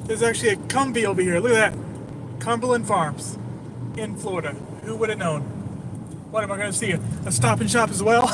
There's actually a Cumby over here. Look at that. Cumberland Farms in Florida. Who would have known? What am I going to see? A Stop and Shop as well?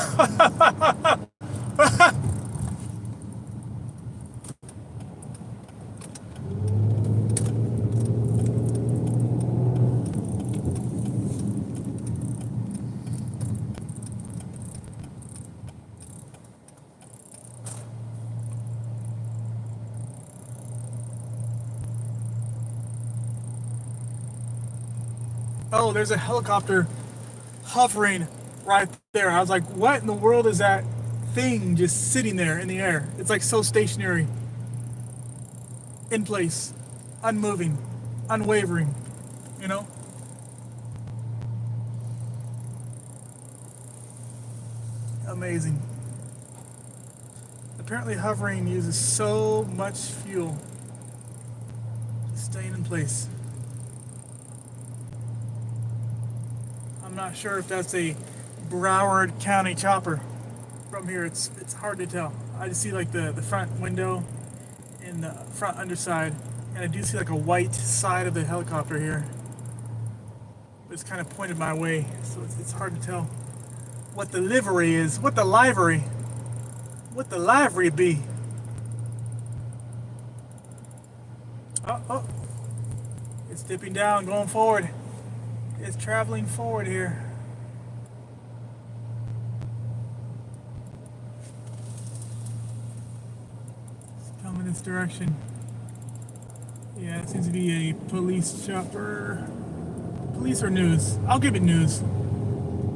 Oh, there's a helicopter hovering right there. I was like, what in the world is that thing just sitting there in the air? It's like so stationary, in place, unmoving, unwavering, you know? Amazing. Apparently hovering uses so much fuel, staying in place. I'm not sure if that's a Broward County chopper. From here, it's hard to tell. I just see like the front window and the front underside, and I do see like a white side of the helicopter here. It's kind of pointed my way, so it's hard to tell what the livery is, what the livery be. Oh, it's dipping down, going forward. It's traveling forward here. It's coming this direction. Yeah, it seems to be a police chopper. Police or news? I'll give it news.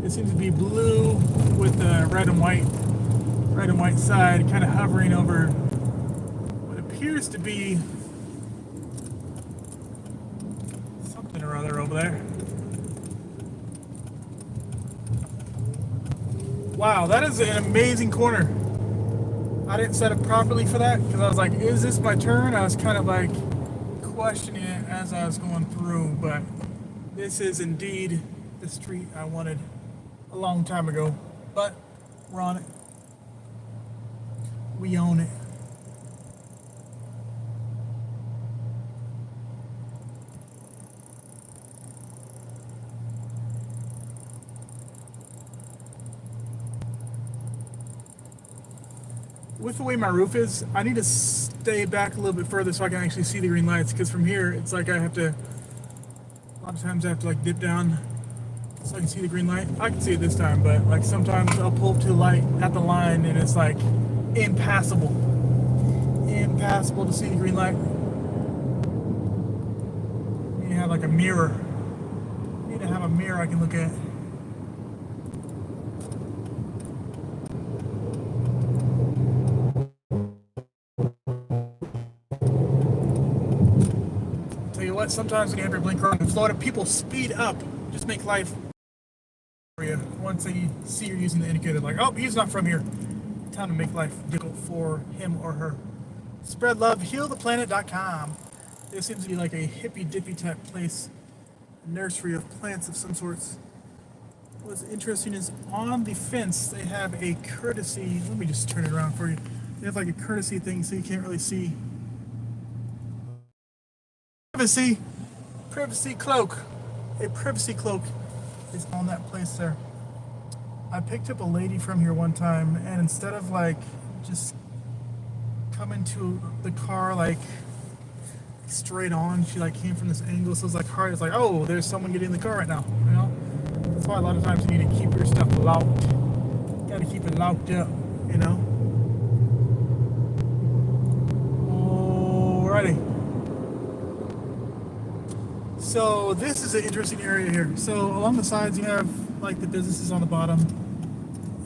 It seems to be blue with the red and white side, kind of hovering over what appears to be something or other over there. Wow, that is an amazing corner. I didn't set it properly for that because I was like, is this my turn? I was kind of like questioning it as I was going through, but this is indeed the street I wanted a long time ago. But we're on it. We own it. With the way my roof is, I need to stay back a little bit further so I can actually see the green lights, because from here it's like a lot of times I have to like dip down so I can see the green light. I can see it this time, but like sometimes I'll pull up to the light at the line and it's like impassable to see the green light. You have like a mirror. You need to have a mirror I can look at. But sometimes when you have your blinker on in Florida, people speed up, just make life for you. Once they see you're using the indicator, like, oh, he's not from here. Time to make life difficult for him or her. Spread love, healtheplanet.com. This seems to be like a hippy-dippy type place, a nursery of plants of some sorts. What's interesting is on the fence they have a courtesy. Let me just turn it around for you. They have like a courtesy thing so you can't really see. Privacy cloak. A privacy cloak is on that place there. I picked up a lady from here one time, and instead of like just coming to the car like straight on, she like came from this angle, so it was like hard. It's like, oh, there's someone getting in the car right now. You know, that's why a lot of times you need to keep your stuff locked. You gotta keep it locked up. You know. Alrighty. So this is an interesting area here. So along the sides you have like the businesses on the bottom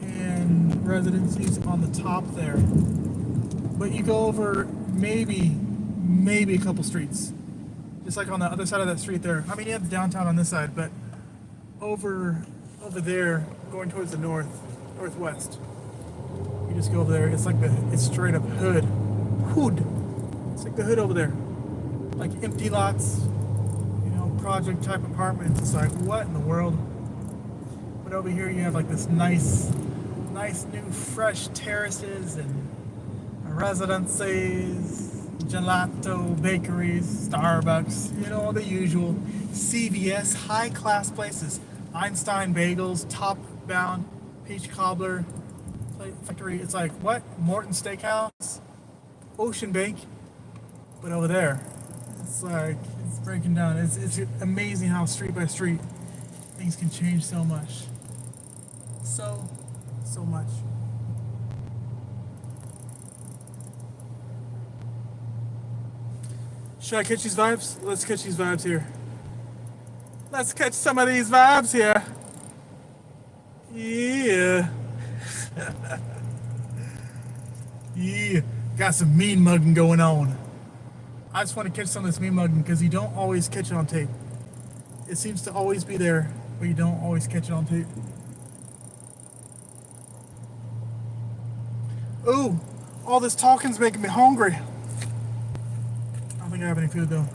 and residencies on the top there. But you go over maybe a couple streets. Just like on the other side of that street there. I mean, you have the downtown on this side, but over there going towards the northwest. You just go over there. It's like it's straight up hood. It's like the hood over there. Like empty lots. Project type apartments. It's like, what in the world? But over here you have like this nice new fresh terraces and residences. gelato bakeries, Starbucks, you know, the usual CVS, high class places. Einstein Bagels, Top Bound, Peach Cobbler Factory. It's like, what? Morton Steakhouse, Ocean Bank, but over there. It's like, it's breaking down. It's amazing how street by street things can change so much. So much. Should I catch these vibes? Let's catch these vibes here. Let's catch some of these vibes here. Yeah. Yeah. Got some mean mugging going on. I just want to catch some of this mean mugging because you don't always catch it on tape. It seems to always be there, but you don't always catch it on tape. Ooh, all this talking's making me hungry. I don't think I have any food though.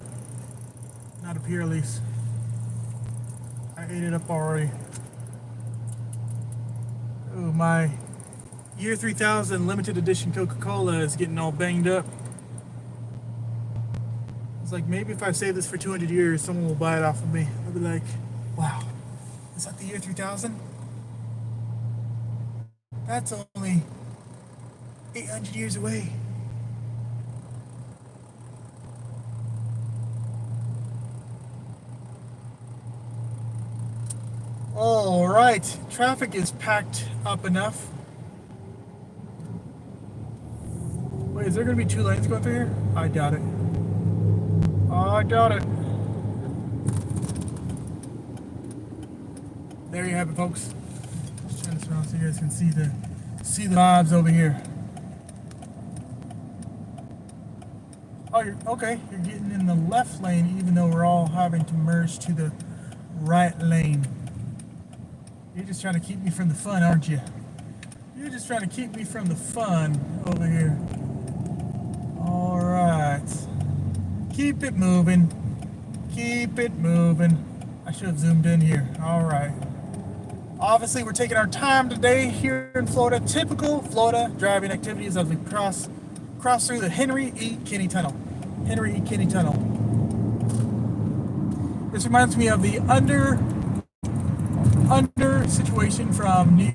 Not up here at least. I ate it up already. Ooh, my year 3000 limited edition Coca-Cola is getting all banged up. It's like maybe if I save this for 200 years, someone will buy it off of me. They'll be like, wow, is that the year 3000? That's only 800 years away. All right, traffic is packed up enough. Wait, is there gonna be 2 lanes going through here? I doubt it. I doubt it. There you have it, folks. Just turn this around so you guys can see the vibes over here. Oh, okay. You're getting in the left lane, even though we're all having to merge to the right lane. You're just trying to keep me from the fun, aren't you? You're just trying to keep me from the fun over here. All right. Keep it moving. Keep it moving. I should have zoomed in here. All right. Obviously, we're taking our time today here in Florida. Typical Florida driving activities as we cross through the Henry E. Kinney Tunnel. Henry E. Kinney Tunnel. This reminds me of the under situation from New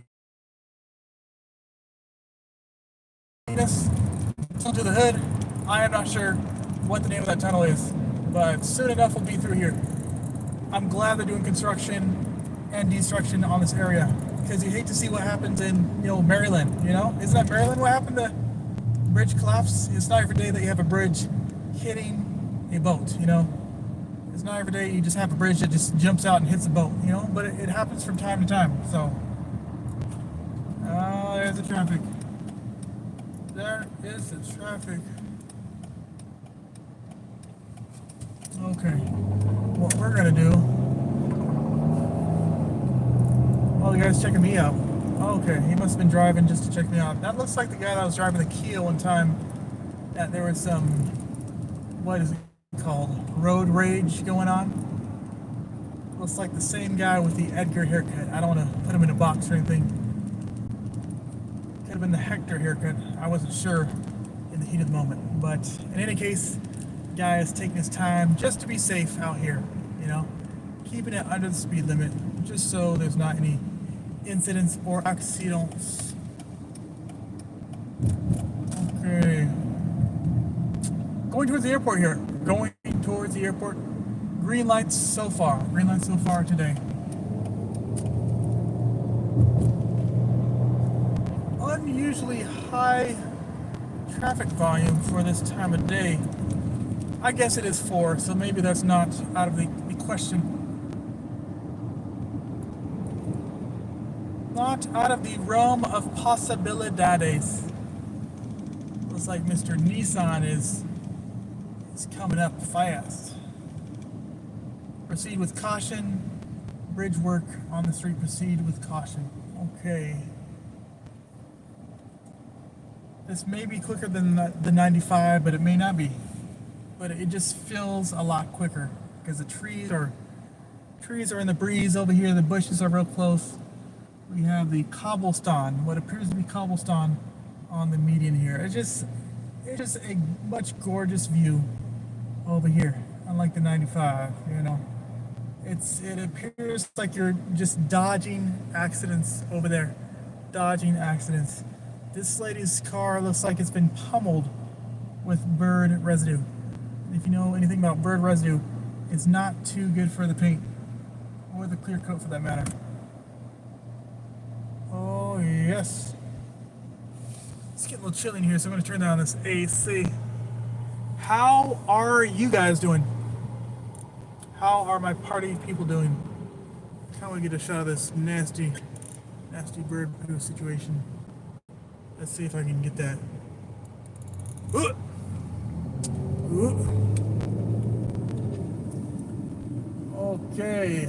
to the hood. I am not sure what the name of that tunnel is, but soon enough we'll be through here. I'm glad they're doing construction and destruction on this area because you hate to see what happens in, Maryland. Isn't that Maryland what happened? The bridge collapse. It's not every day that you have a bridge hitting a boat. It's not every day you just have a bridge that just jumps out and hits a boat. But it happens from time to time. So there's the traffic. There is the traffic. Okay, what we're gonna do. Oh, the guy's checking me out. Okay, he must have been driving just to check me out. That looks like the guy that was driving the Kia one time. That there was some, what is it called? Road rage going on. Looks like the same guy with the Edgar haircut. I don't want to put him in a box or anything. Could have been the Hector haircut. I wasn't sure in the heat of the moment. But in any case, guy is taking his time just to be safe out here, keeping it under the speed limit just so there's not any incidents or accidents. Okay, going towards the airport here. Going towards the airport. Green lights so far. Green lights so far today. Unusually high traffic volume for this time of day. I guess it is 4, so maybe that's not out of the question. Not out of the realm of possibilidades. Looks like Mr. Nissan is coming up fast. Proceed with caution. Bridge work on the street. Proceed with caution. Okay. This may be quicker than the 95, but it may not be. But it just feels a lot quicker because the trees are in the breeze over here. The bushes are real close. We have the cobblestone, what appears to be cobblestone, on the median here. It It's just a much gorgeous view over here, unlike the 95, you know. It appears like you're just dodging accidents over there. Dodging accidents. This lady's car looks like it's been pummeled with bird residue. If you know anything about bird residue, it's not too good for the paint or the clear coat for that matter. Oh yes. It's getting a little chilly in here, so I'm going to turn down this AC. How are you guys doing? How are my party people doing? Can't we get a shot of this nasty bird poo situation? Let's see if I can get that. Ooh. Ooh. Okay.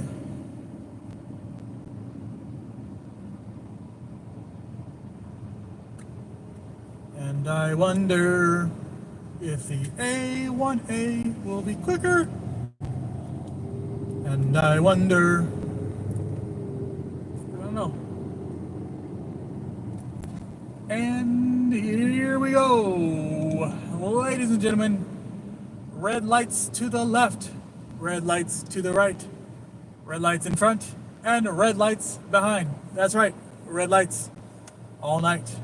And I wonder if the A1A will be quicker. And I wonder, I don't know. And here we go. Ladies and gentlemen, red lights to the left, red lights to the right, red lights in front, and red lights behind. That's right, red lights all night.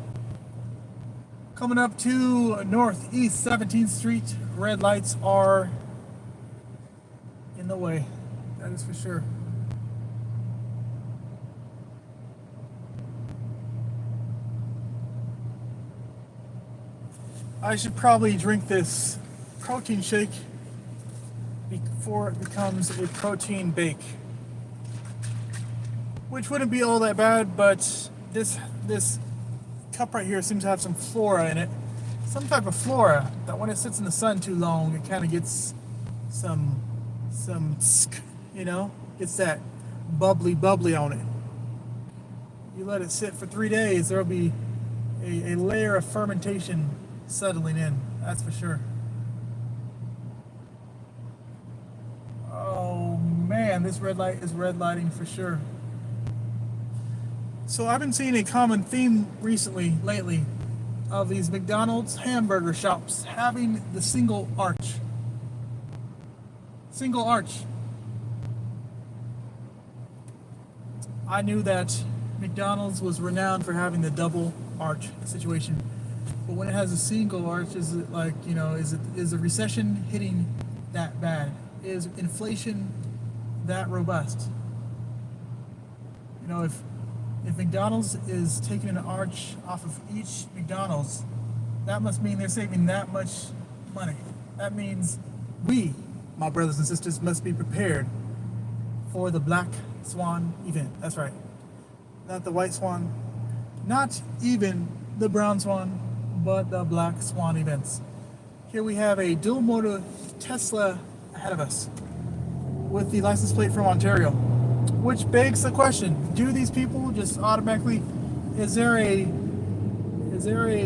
Coming up to Northeast 17th Street, red lights are in the way. That is for sure. I should probably drink this protein shake before it becomes a protein bake, which wouldn't be all that bad, but this cup right here seems to have some flora in it, some type of flora that when it sits in the sun too long, it kind of gets some you know, gets that bubbly on it. You let it sit for 3 days, there'll be a layer of fermentation settling in, that's for sure. Oh man, this red light is red lighting for sure. So I've been seeing a common theme lately, of these McDonald's hamburger shops having the single arch. Single arch. I knew that McDonald's was renowned for having the double arch situation. But when it has a single arch, is it like, you know, is a recession hitting that bad? Is inflation that robust? You know, if McDonald's is taking an arch off of each McDonald's, that must mean they're saving that much money. That means we, my brothers and sisters, must be prepared for the Black Swan event. That's right. Not the White Swan, not even the Brown Swan, but the Black Swan events. Here we have a dual motor Tesla ahead of us with the license plate from Ontario, which begs the question, do these people just automatically, is there a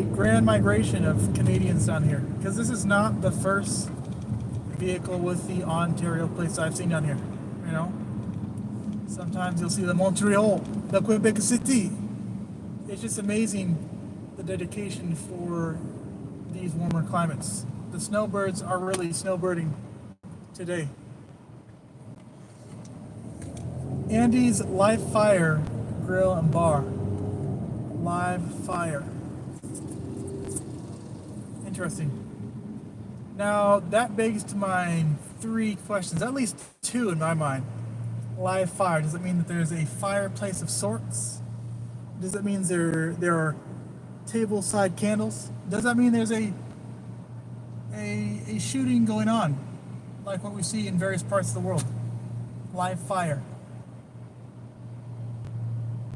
grand migration of Canadians down here? Because this is not the first vehicle with the Ontario plates I've seen down here, you know? Sometimes you'll see the Montreal, the Quebec City. It's just amazing the dedication for these warmer climates. The snowbirds are really snowbirding today. Andy's Live Fire Grill and Bar. Live Fire. Interesting. Now that begs to mind 3 questions, at least 2 in my mind. Live fire, does it mean that there's a fireplace of sorts? Does it mean there are tableside candles? Does that mean there's a shooting going on, like what we see in various parts of the world? Live fire.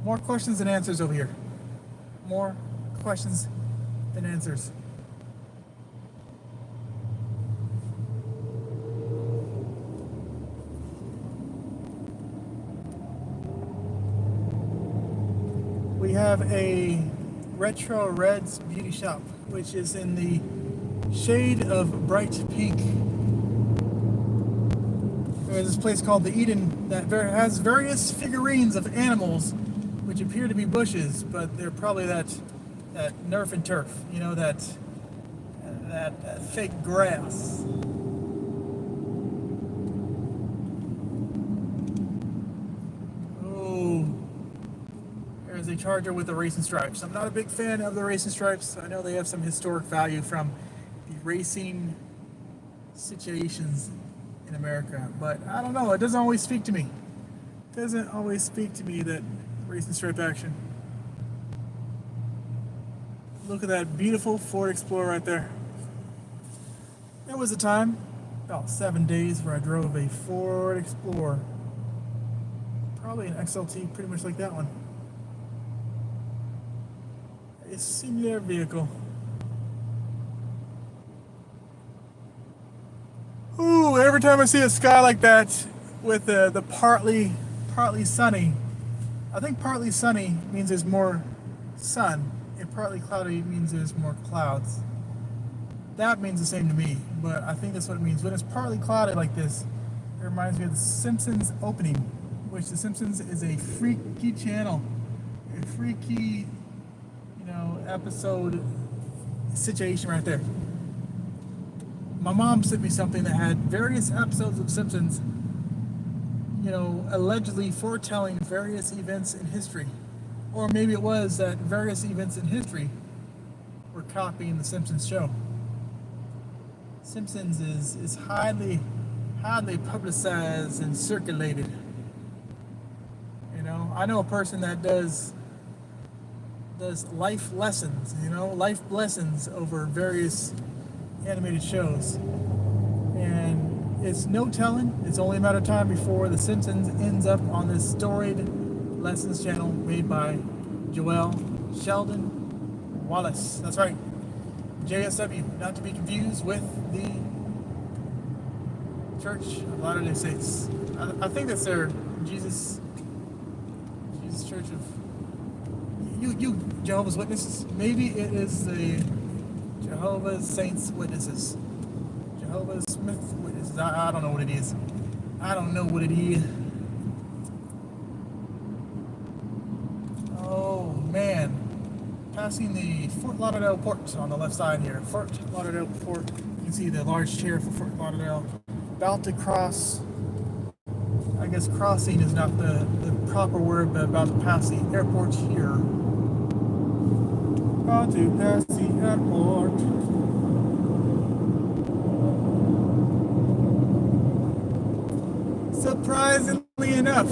More questions than answers over here. More questions than answers. We have a Retro Reds beauty shop, which is in the shade of bright pink. There's this place called the Eden that has various figurines of animals which appear to be bushes, but they're probably that Nerf and turf, you know, that that fake grass. Oh, there's a Charger with the racing stripes. I'm not a big fan of the racing stripes. I know they have some historic value from the racing situations in America, but I don't know. It doesn't always speak to me. It doesn't always speak to me, that racing stripe action. Look at that beautiful Ford Explorer right there. There was a time, about 7 days, where I drove a Ford Explorer. Probably an XLT, pretty much like that one. A similar vehicle. Ooh, every time I see a sky like that with the partly sunny, I think partly sunny means there's more sun, and partly cloudy means there's more clouds. That means the same to me, but I think that's what it means. When it's partly cloudy like this, it reminds me of the Simpsons opening, which the Simpsons is a freaky channel, a freaky, episode situation right there. My mom sent me something that had various episodes of Simpsons, allegedly foretelling various events in history. Or maybe it was that various events in history were copying the Simpsons show. Simpsons is highly publicized and circulated. I know a person that does life lessons, life lessons over various animated shows. And it's no telling, it's only a matter of time before the Simpsons ends up on this storied lessons channel made by Joel Sheldon Wallace. That's right, JSW, not to be confused with the Church of Latter-day Saints. I think that's their Jesus Church of you Jehovah's Witnesses. Maybe it is the Jehovah's Saints Witnesses, Jehovah's Smith Witnesses. I don't know what it is. I don't know what it is. Oh man, passing the Fort Lauderdale port on the left side here. Fort Lauderdale port. You can see the large chair for Fort Lauderdale. About to cross. I guess crossing is not the proper word, but about to pass the airport here. About to pass the airport. Surprisingly enough,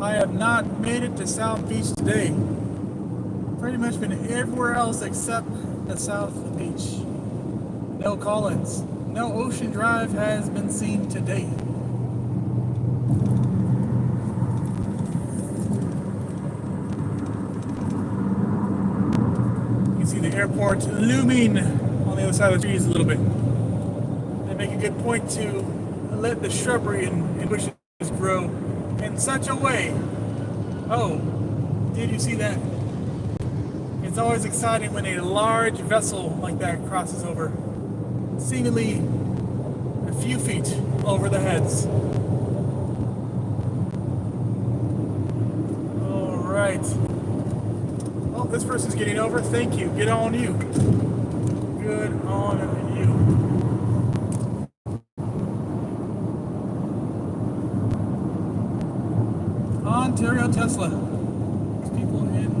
I have not made it to South Beach today. Pretty much been everywhere else except the South Beach. No call-ins. No Ocean Drive has been seen today. The airport looming on the other side of the trees a little bit. They make a good point to let the shrubbery and bushes grow in such a way. Oh, did you see that? It's always exciting when a large vessel like that crosses over, seemingly a few feet over the heads. All right. Oh, this person's getting over. Thank you. Good on you. Good on you. Ontario Tesla. There's people in.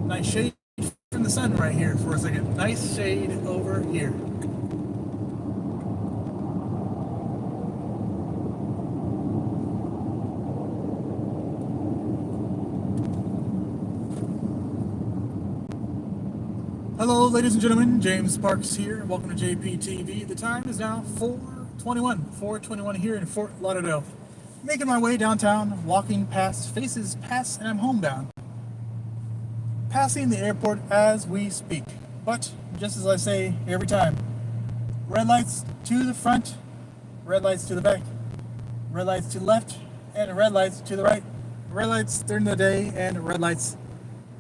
Nice shade from the sun right here for a second. Nice shade over here. Hello, ladies and gentlemen. James Sparks here. Welcome to JPTV. The time is now 4:21 here in Fort Lauderdale. Making my way downtown, walking past faces past, and I'm homebound. Passing the airport as we speak. But, just as I say every time, red lights to the front, red lights to the back, red lights to the left, and red lights to the right. Red lights during the day and red lights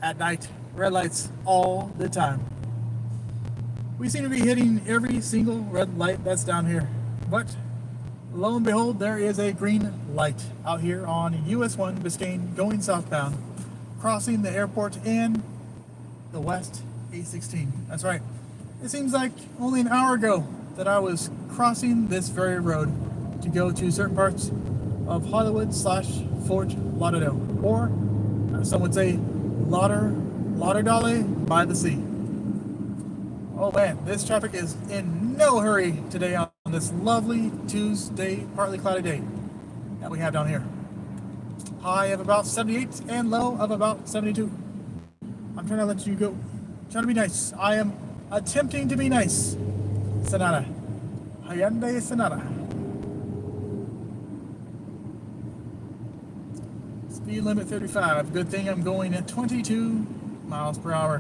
at night. Red lights all the time. We seem to be hitting every single red light that's down here. But lo and behold, there is a green light out here on US 1 Biscayne going southbound, crossing the airport and the West 816. That's right. It seems like only an hour ago that I was crossing this very road to go to certain parts of Hollywood / Fort Lauderdale, or as some would say, Lauderdale by the sea. Oh man, this traffic is in no hurry today on this lovely Tuesday, partly cloudy day that we have down here. High of about 78 and low of about 72. I'm trying to let you go. Trying to be nice. I am attempting to be nice. Sonata. Hyundai Sonata. Speed limit 35. Good thing I'm going at 22 miles per hour,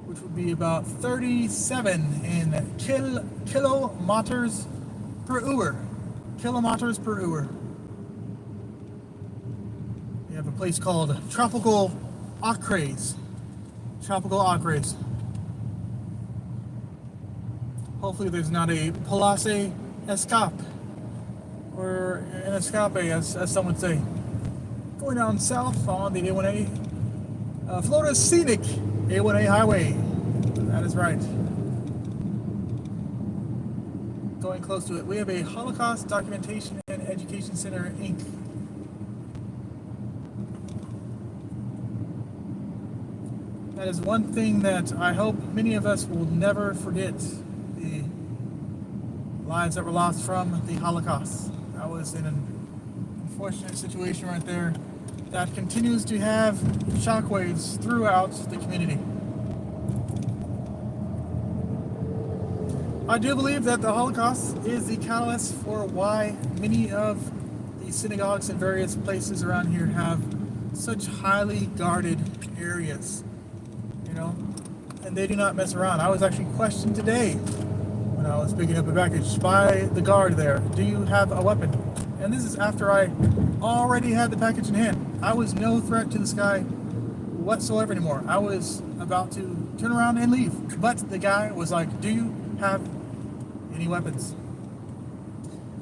which would be about 37 in kilometers per hour. Kilometers per hour. We have a place called Tropical Acres. Tropical Acres. Hopefully there's not a Palace Escape, or an escape, as some would say. Going down south on the A1A, Florida's scenic A1A highway. That is right. Going close to it, we have a Holocaust Documentation and Education Center, Inc. That is one thing that I hope many of us will never forget. The lives that were lost from the Holocaust. That was an unfortunate situation right there that continues to have shockwaves throughout the community. I do believe that the Holocaust is the catalyst for why many of the synagogues in various places around here have such highly guarded areas, you know, and they do not mess around. I was actually questioned today when I was picking up a package by the guard there. Do you have a weapon? And this is after I already had the package in hand. I was no threat to this guy whatsoever anymore. I was about to turn around and leave, but the guy was like, do you have any weapons?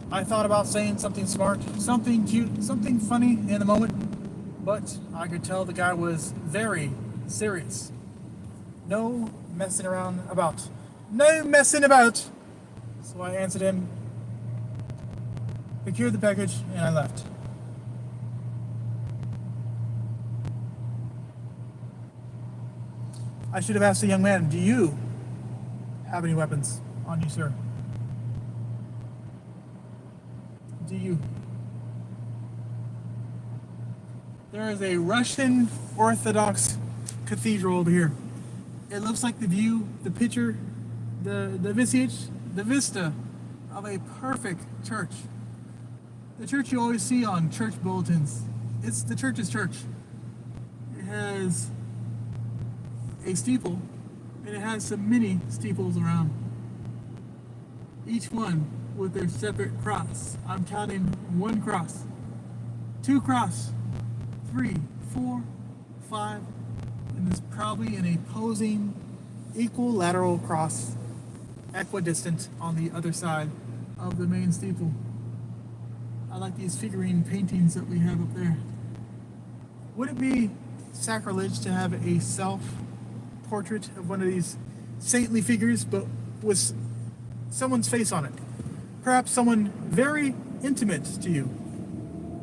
I thought about saying something smart, something cute, something funny in the moment, but I could tell the guy was very serious. No messing around about. No messing about! So I answered him, procured the package, and I left. I should have asked the young man, do you have any weapons on you, sir? Do you? There is a Russian Orthodox cathedral over here. It looks like the view, the picture, the visage, the vista of a perfect church. The church you always see on church bulletins. It's the church's church. It has a steeple, and it has some mini steeples around. Each one with their separate cross. I'm counting 1 cross, 2 cross, 3, 4, 5, and there's probably an opposing equilateral cross, equidistant on the other side of the main steeple. I like these figurine paintings that we have up there. Would it be sacrilege to have a self-portrait of one of these saintly figures, but with someone's face on it? Perhaps someone very intimate to you,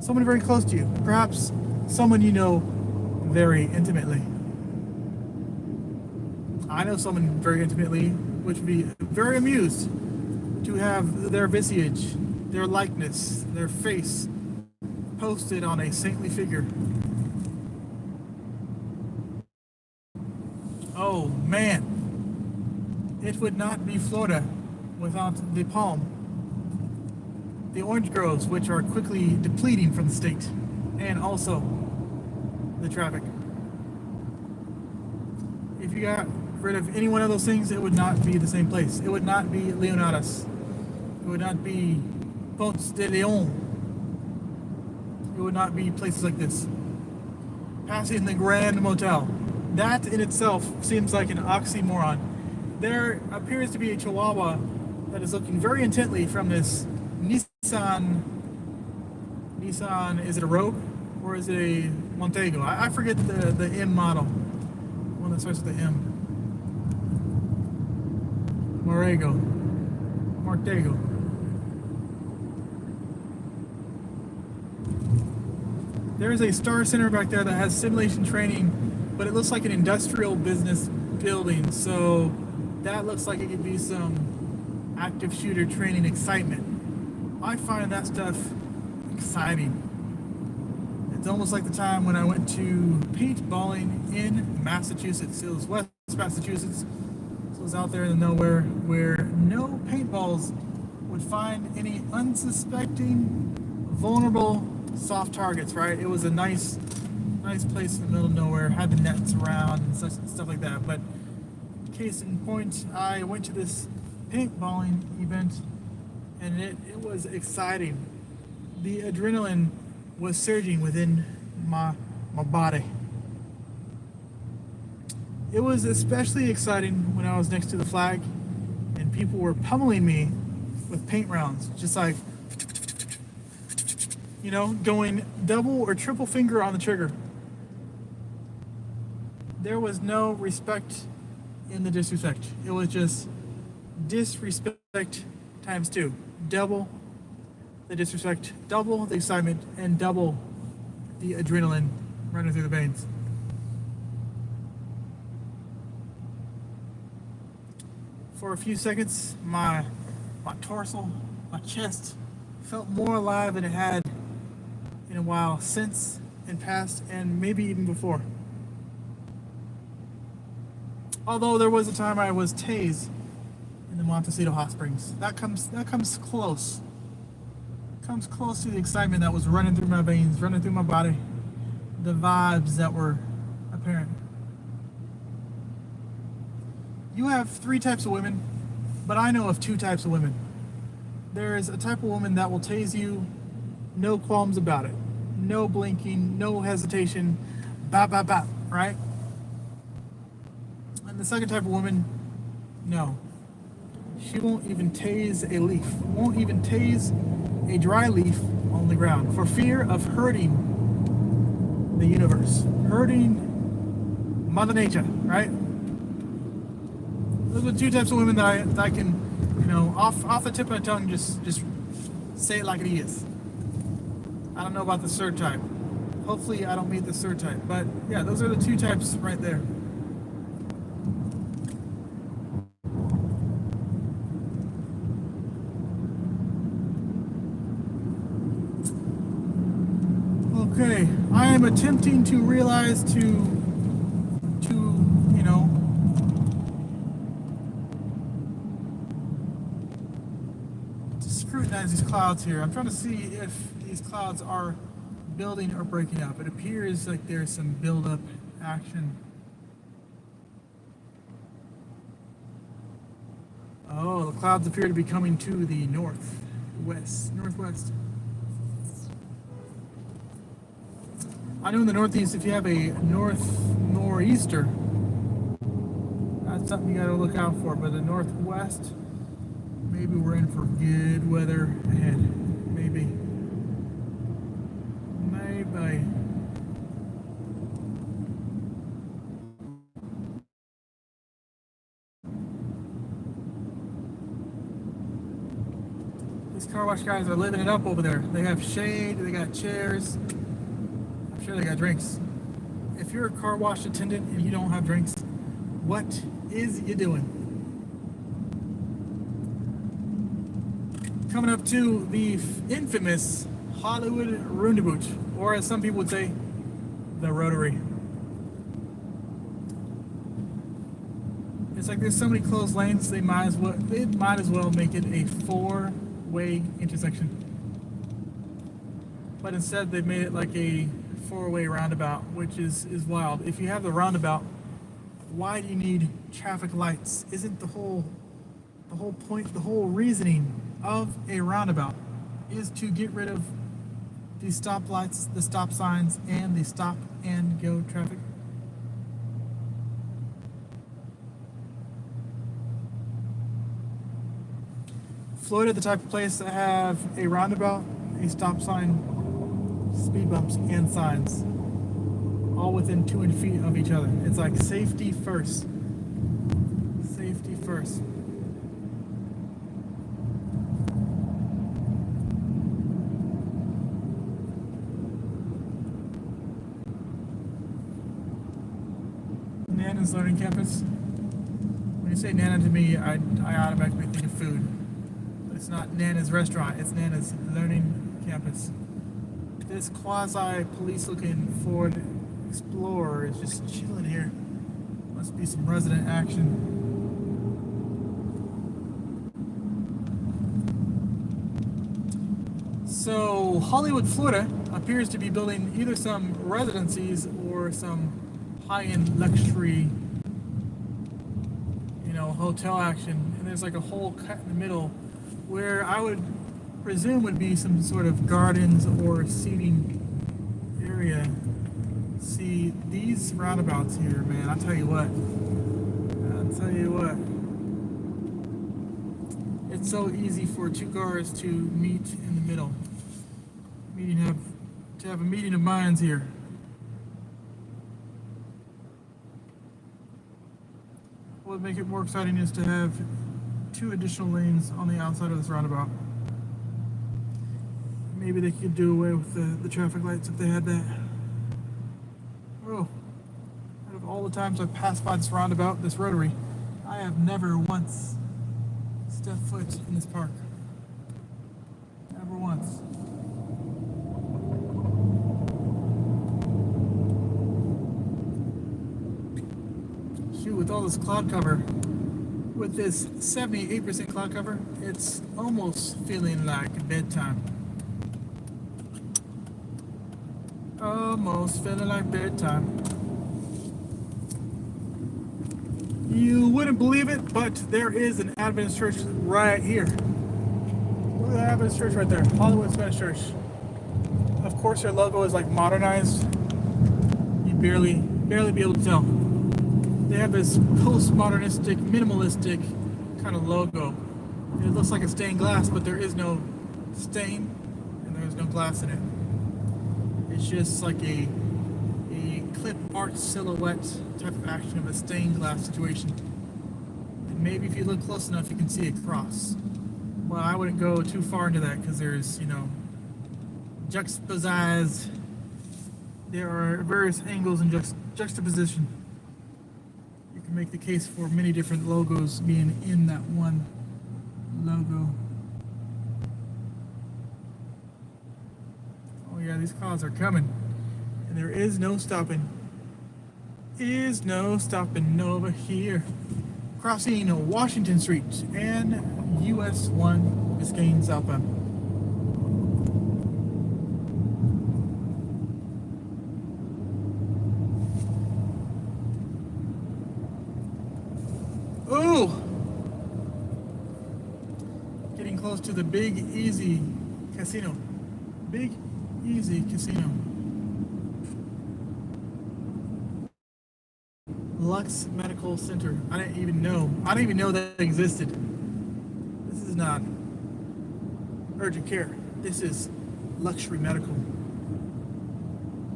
someone very close to you, perhaps someone you know very intimately. I know someone very intimately, which would be very amused to have their visage, their likeness, their face posted on a saintly figure. Oh man, it would not be Florida without the palm, the orange groves, which are quickly depleting from the state, and also the traffic. If you got rid of any one of those things, it would not be the same place. It would not be Leonidas. It would not be Ponce de Leon. It would not be places like this. Passing the Grand Motel, That in itself seems like an oxymoron. There appears to be a Chihuahua that is looking very intently from this Nissan. Nissan, is it a Rogue or is it a Montego? I forget the M model. One that starts with the M. Martego. There's a Star Center back there that has simulation training, but it looks like an industrial business building. So that looks like it could be some active shooter training excitement. I find that stuff exciting. It's almost like the time when I went to paintballing in Massachusetts. It was West Massachusetts. So it was out there in the nowhere where no paintballs would find any unsuspecting, vulnerable, soft targets, right? It was a nice place in the middle of nowhere, had the nets around and stuff like that. But case in point, I went to this paintballing event and it was exciting. The adrenaline was surging within my body. It was especially exciting when I was next to the flag and people were pummeling me with paint rounds, just like, you know, going double or triple finger on the trigger. There was no respect in the disrespect. It was just disrespect times two. Double the disrespect, double the excitement, and double the adrenaline running through the veins. For a few seconds, my torso, my chest felt more alive than it had in a while since, and past, and maybe even before. Although there was a time I was tased in the Montecito Hot Springs. That comes close. Comes close to the excitement that was running through my veins, running through my body, the vibes that were apparent. You have 3 types of women, but I know of 2 types of women. There is a type of woman that will tase you, no qualms about it, no blinking, no hesitation, bop, bop, bop, right? And the second type of woman, no. She won't even tase a leaf, won't even tase a dry leaf on the ground for fear of hurting the universe, hurting Mother Nature, right? Those are 2 types of women that I can, you know, off the tip of my tongue, just say it like it is. I don't know about the third type. Hopefully I don't meet the third type, but yeah, those are the 2 types right there. Okay, I am attempting to realize to you know, to scrutinize these clouds here. I'm trying to see if these clouds are building or breaking up. It appears like there's some build-up action. Oh, the clouds appear to be coming to the northwest. I know in the Northeast, if you have a nor'easter, that's something you gotta look out for. But the Northwest, maybe we're in for good weather ahead. Maybe. These car wash guys are living it up over there. They have shade, they got chairs. I'm sure they got drinks. If you're a car wash attendant and you don't have drinks, what is you doing? Coming up to the infamous Hollywood Roundabout, or as some people would say, the Rotary. It's like there's so many closed lanes, they might as well make it a 4-way intersection. But instead they've made it like a 4-way roundabout, which is wild. If you have the roundabout, why do you need traffic lights? Isn't the whole point, the whole reasoning of a roundabout is to get rid of the stop lights, the stop signs, and the stop and go traffic? Florida, the type of place that have a roundabout, a stop sign, speed bumps, and signs, all within 200 feet of each other. It's like safety first. Safety first. Nana's Learning Campus. When you say Nana to me, I automatically think of food. But it's not Nana's restaurant, it's Nana's Learning Campus. This quasi-police looking Ford Explorer is just chilling here. Must be some resident action. So Hollywood, Florida appears to be building either some residencies or some high-end luxury, hotel action. And there's like a hole cut in the middle where I would presume would be some sort of gardens or seating area. See, these roundabouts here, man, I'll tell you what. It's so easy for two cars to meet in the middle. To have a meeting of minds here. What would make it more exciting is to have 2 additional lanes on the outside of this roundabout. Maybe they could do away with the traffic lights if they had that. Oh, out of all the times I've passed by this roundabout, this rotary, I have never once stepped foot in this park. Never once. Shoot, with all this cloud cover, with this 78% cloud cover, it's almost feeling like bedtime. Almost feeling like bedtime. You wouldn't believe it, but there is an Adventist church right here. Look at the Adventist church right there, Hollywood Spanish Church. Of course, their logo is like modernized. You barely be able to tell. They have this postmodernistic, minimalistic kind of logo. It looks like it's stained glass, but there is no stain and there's no glass in it. It's just like a clip art silhouette type of action of a stained glass situation. And maybe if you look close enough, you can see a cross. Well, I wouldn't go too far into that because there's, juxtaposed. There are various angles and juxtaposition. You can make the case for many different logos being in that one logo. Oh yeah, these clouds are coming. And there is no stopping. Over here. Crossing Washington Street and US 1 Biscayne southbound. Oh! Getting close to the Big Easy Casino. Big Easy Casino. Lux Medical Center. I didn't even know that existed. This is not urgent care. This is luxury medical,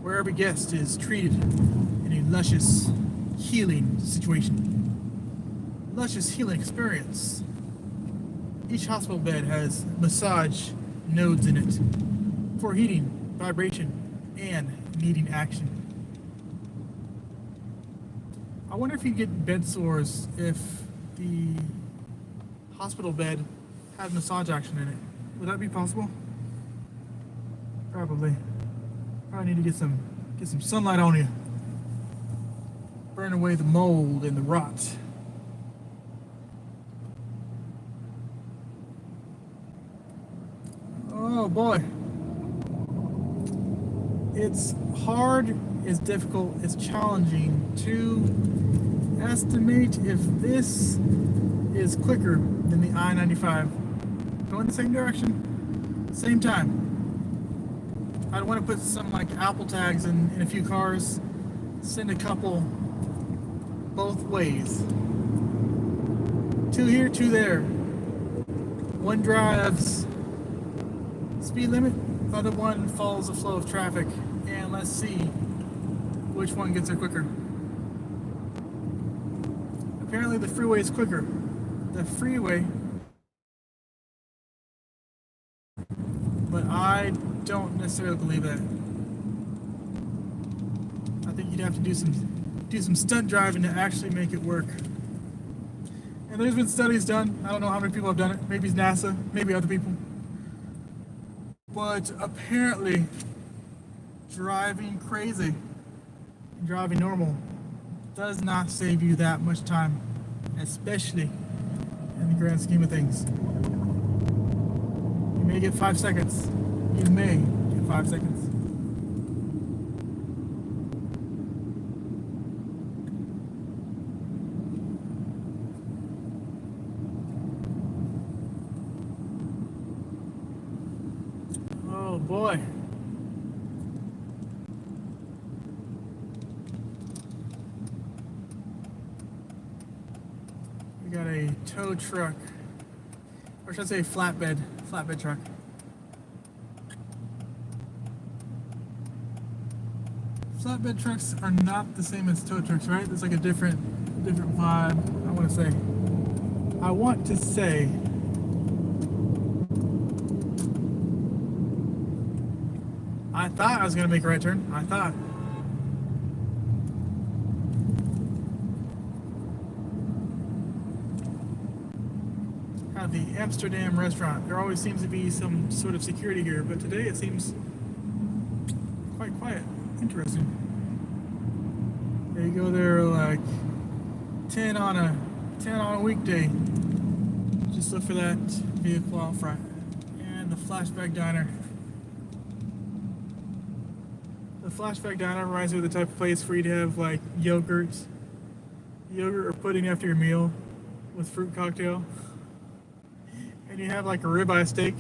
where every guest is treated in a luscious healing situation. Luscious healing experience. Each hospital bed has massage nodes in it for heating, vibration, and needing action. I wonder if you get bed sores if the hospital bed had massage action in it. Would that be possible? Probably. Probably need to get some sunlight on you. Burn away the mold and the rot. Oh boy. It's hard, it's difficult, it's challenging to estimate if this is quicker than the I-95. Going the same direction, same time. I'd want to put some like Apple tags in a few cars, send a couple both ways. 2 here, 2 there. One drives speed limit, other one follows the flow of traffic. And let's see which one gets there quicker. Apparently the freeway is quicker. The freeway, but I don't necessarily believe that. I think you'd have to do some stunt driving to actually make it work. And there's been studies done. I don't know how many people have done it. Maybe it's NASA, maybe other people. But apparently, driving crazy, driving normal, does not save you that much time, especially in the grand scheme of things. You may get 5 seconds. You may get 5 seconds. Oh boy. We got a tow truck, or should I say flatbed truck. Flatbed trucks are not the same as tow trucks, right? There's like a different vibe. I want to say. I thought I was gonna make a right turn. I thought. At the Amsterdam restaurant, there always seems to be some sort of security here, but today it seems quite quiet. Interesting. There you go. There, like 10 on a weekday. Just look for that vehicle out front and the Flashback Diner. The Flashback Diner reminds me of the type of place for you to have like yogurt or pudding after your meal with fruit cocktail. And you have like a ribeye steak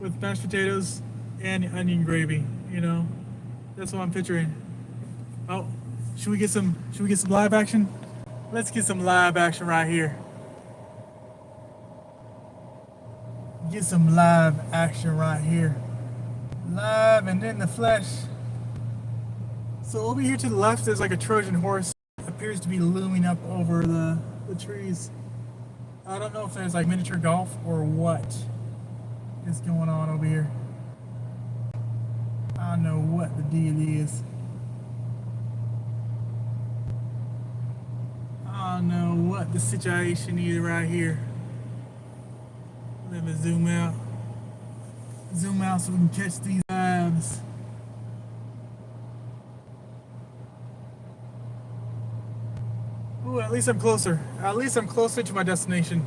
with mashed potatoes and onion gravy, you know. That's what I'm picturing. Oh, should we get some live action? Let's get some live action right here. Get some live action right here. Live and in the flesh. So over here to the left, there's like a Trojan horse. It appears to be looming up over the trees. I don't know if there's like miniature golf or what is going on over here. I don't know what the deal is. I don't know what the situation is right here. Let me zoom out. Zoom out so we can catch these vibes. Ooh, at least I'm closer. At least I'm closer to my destination.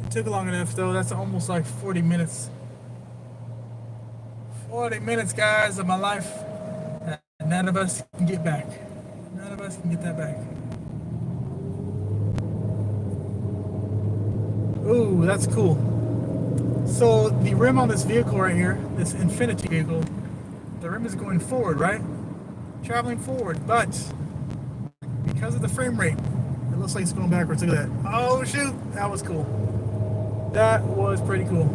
It took long enough though. That's almost like 40 minutes. 40 minutes, guys, of my life. None of us can get back. None of us can get that back. Ooh, that's cool. So the rim on this vehicle right here, this Infinity vehicle, the rim is going forward, right? Traveling forward, but because of the frame rate, it looks like it's going backwards. Look at that. Oh shoot, that was cool. That was pretty cool.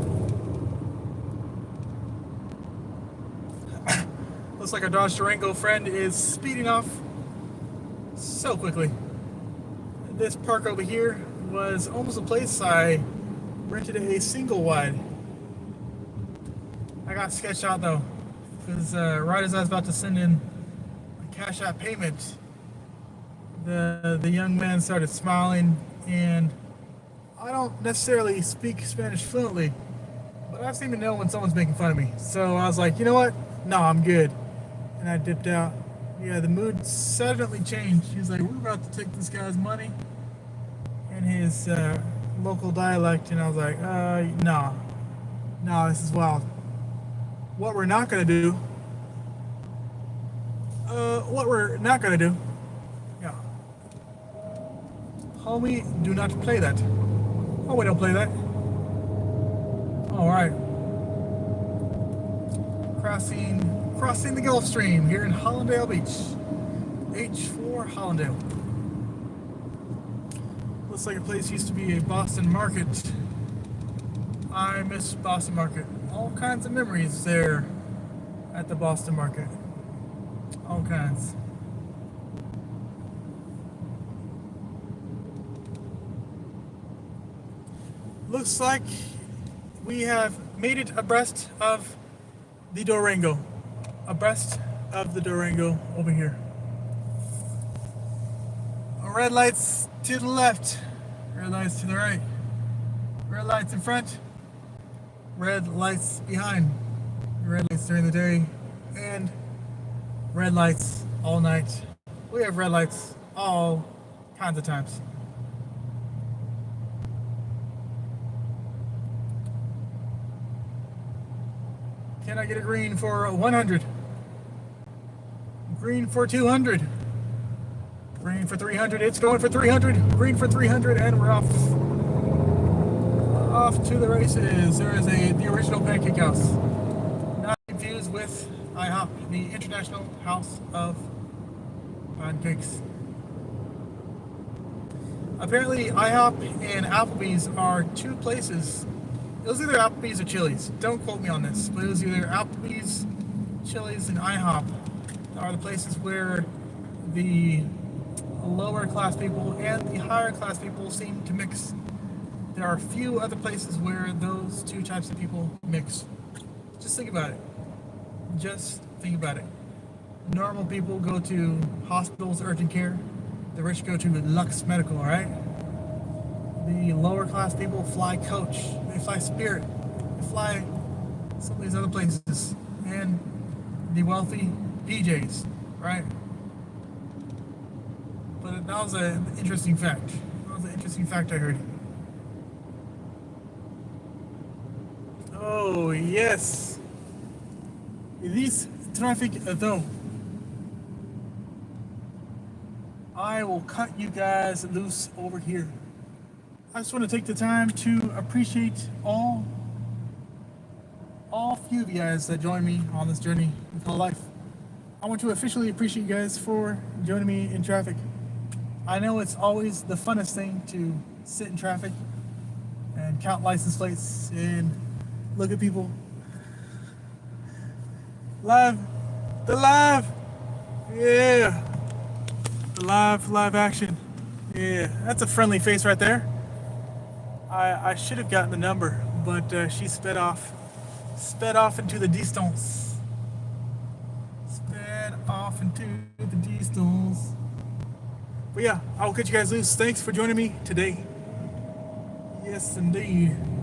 Looks like our Dodge Durango friend is speeding off so quickly. This park over here was almost a place I rented a single wide. I got sketched out though, because right as I was about to send in a cash out payment, the young man started smiling, and I don't necessarily speak Spanish fluently, but I seem to know when someone's making fun of me. So I was like, you know what? No, I'm good. And I dipped out. Yeah, the mood suddenly changed. He was like, we're about to take this guy's money in his local dialect, and I was like, no, this is wild. What we're not gonna do, yeah. Homie, do not play that. Oh, we don't play that. All right. Crossing the Gulf Stream here in Hollandale Beach. H4 Hollandale. Looks like a place used to be a Boston market I miss Boston Market. All kinds of memories there at the Boston Market. All kinds. Looks like we have made it abreast of the Durango. Abreast of the Durango over here. Red lights to the left, red lights to the right, red lights in front, red lights behind, red lights during the day, and red lights all night. We have red lights all kinds of times. Can I get a green for 100? Green for 200. Green for 300. It's going for 300. Green for 300, and we're off. Off to the races. There is the original Pancake House. Not confused with IHOP, the International House of Pancakes. Apparently, IHOP and Applebee's are two places. It was either Applebee's or Chili's. Don't quote me on this, but it was either Applebee's, Chili's, and IHOP are the places where the lower class people and the higher class people seem to mix. There are few other places where those two types of people mix. Just think about it. Just think about it. Normal people go to hospitals, urgent care. The rich go to Lux Medical, alright? The lower class people fly Coach. They fly Spirit. They fly some of these other places. And the wealthy, PJs, right? But that was an interesting fact. That was an interesting fact I heard. Oh, yes. This traffic, though. I will cut you guys loose over here. I just want to take the time to appreciate all few of you guys that join me on this journey called life. I want to officially appreciate you guys for joining me in traffic. I know it's always the funnest thing to sit in traffic and count license plates and look at people. Live, yeah, the live action. Yeah, that's a friendly face right there. I should have gotten the number, but she sped off into the distance. Sped off into the distance. But yeah, I'll cut you guys loose. Thanks for joining me today. Yes, indeed.